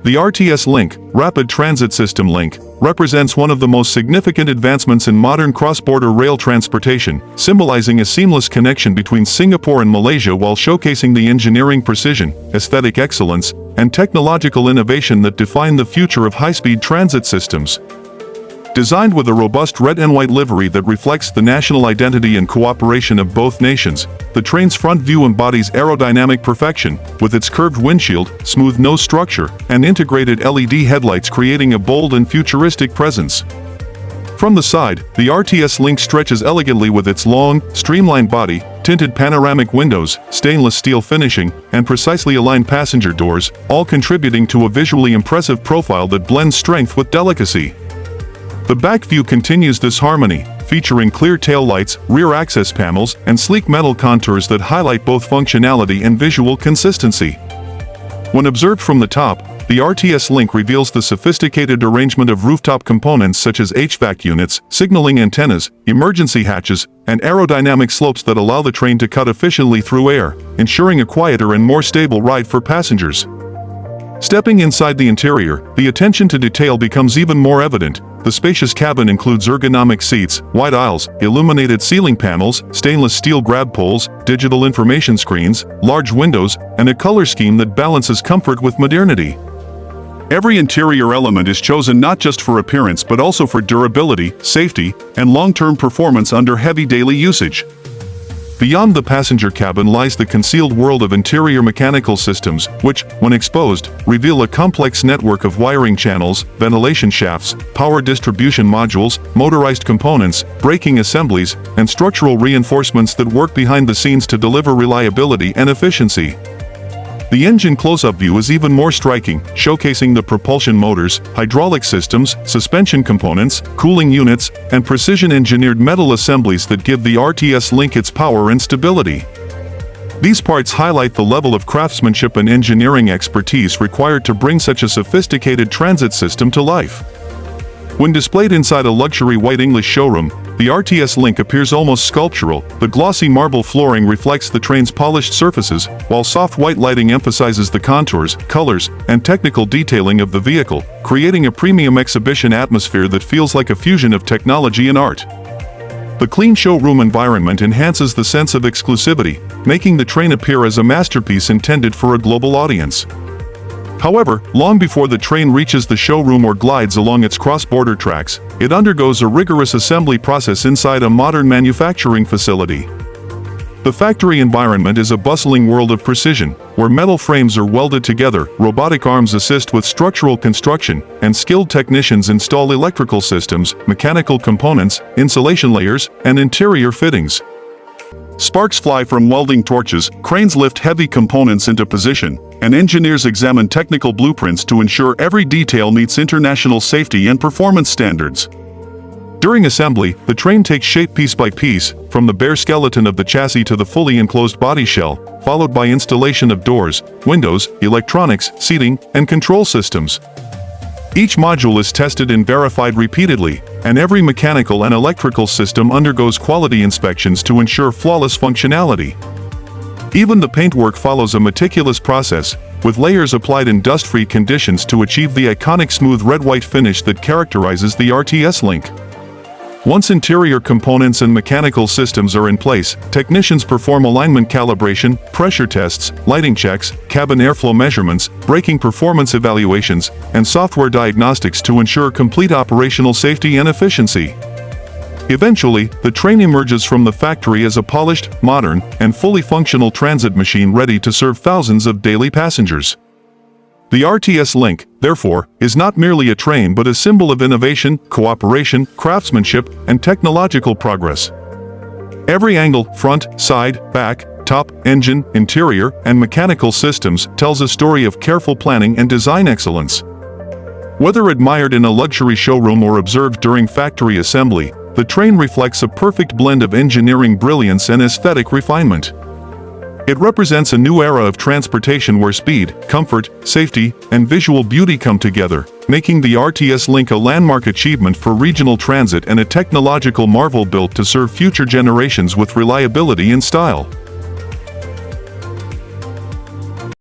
The RTS Link, Rapid Transit System Link, represents one of the most significant advancements in modern cross-border rail transportation, symbolizing a seamless connection between Singapore and Malaysia while showcasing the engineering precision, aesthetic excellence, and technological innovation that define the future of high-speed transit systems. Designed with a robust red and white livery that reflects the national identity and cooperation of both nations, the train's front view embodies aerodynamic perfection, with its curved windshield, smooth nose structure, and integrated LED headlights creating a bold and futuristic presence. From the side, the RTS Link stretches elegantly with its long, streamlined body, tinted panoramic windows, stainless steel finishing, and precisely aligned passenger doors, all contributing to a visually impressive profile that blends strength with delicacy. The back view continues this harmony, featuring clear tail lights, rear access panels, and sleek metal contours that highlight both functionality and visual consistency. When observed from the top, the RTS Link reveals the sophisticated arrangement of rooftop components such as HVAC units, signaling antennas, emergency hatches, and aerodynamic slopes that allow the train to cut efficiently through air, ensuring a quieter and more stable ride for passengers. Stepping inside the interior, the attention to detail becomes even more evident. The spacious cabin includes ergonomic seats, wide aisles, illuminated ceiling panels, stainless steel grab poles, digital information screens, large windows, and a color scheme that balances comfort with modernity. Every interior element is chosen not just for appearance but also for durability, safety, and long-term performance under heavy daily usage. Beyond the passenger cabin lies the concealed world of interior mechanical systems, which, when exposed, reveal a complex network of wiring channels, ventilation shafts, power distribution modules, motorized components, braking assemblies, and structural reinforcements that work behind the scenes to deliver reliability and efficiency. The engine close-up view is even more striking, showcasing the propulsion motors, hydraulic systems, suspension components, cooling units, and precision-engineered metal assemblies that give the RTS Link its power and stability. These parts highlight the level of craftsmanship and engineering expertise required to bring such a sophisticated transit system to life. When displayed inside a luxury white English showroom, the RTS Link appears almost sculptural. The glossy marble flooring reflects the train's polished surfaces, while soft white lighting emphasizes the contours, colors, and technical detailing of the vehicle, creating a premium exhibition atmosphere that feels like a fusion of technology and art. The clean showroom environment enhances the sense of exclusivity, making the train appear as a masterpiece intended for a global audience. However, long before the train reaches the showroom or glides along its cross-border tracks, it undergoes a rigorous assembly process inside a modern manufacturing facility. The factory environment is a bustling world of precision, where metal frames are welded together, robotic arms assist with structural construction, and skilled technicians install electrical systems, mechanical components, insulation layers, and interior fittings. Sparks fly from welding torches, cranes lift heavy components into position, and engineers examine technical blueprints to ensure every detail meets international safety and performance standards. During assembly, the train takes shape piece by piece, from the bare skeleton of the chassis to the fully enclosed body shell, followed by installation of doors, windows, electronics, seating, and control systems. Each module is tested and verified repeatedly, and every mechanical and electrical system undergoes quality inspections to ensure flawless functionality. Even the paintwork follows a meticulous process, with layers applied in dust-free conditions to achieve the iconic smooth red-white finish that characterizes the RTS Link. Once interior components and mechanical systems are in place, technicians perform alignment calibration, pressure tests, lighting checks, cabin airflow measurements, braking performance evaluations, and software diagnostics to ensure complete operational safety and efficiency. Eventually, the train emerges from the factory as a polished, modern, and fully functional transit machine ready to serve thousands of daily passengers. The RTS Link, therefore, is not merely a train but a symbol of innovation, cooperation, craftsmanship, and technological progress. Every angle, front, side, back, top, engine, interior, and mechanical systems tells a story of careful planning and design excellence. Whether admired in a luxury showroom or observed during factory assembly, the train reflects a perfect blend of engineering brilliance and aesthetic refinement. It represents a new era of transportation where speed, comfort, safety, and visual beauty come together, making the RTS Link a landmark achievement for regional transit and a technological marvel built to serve future generations with reliability and style.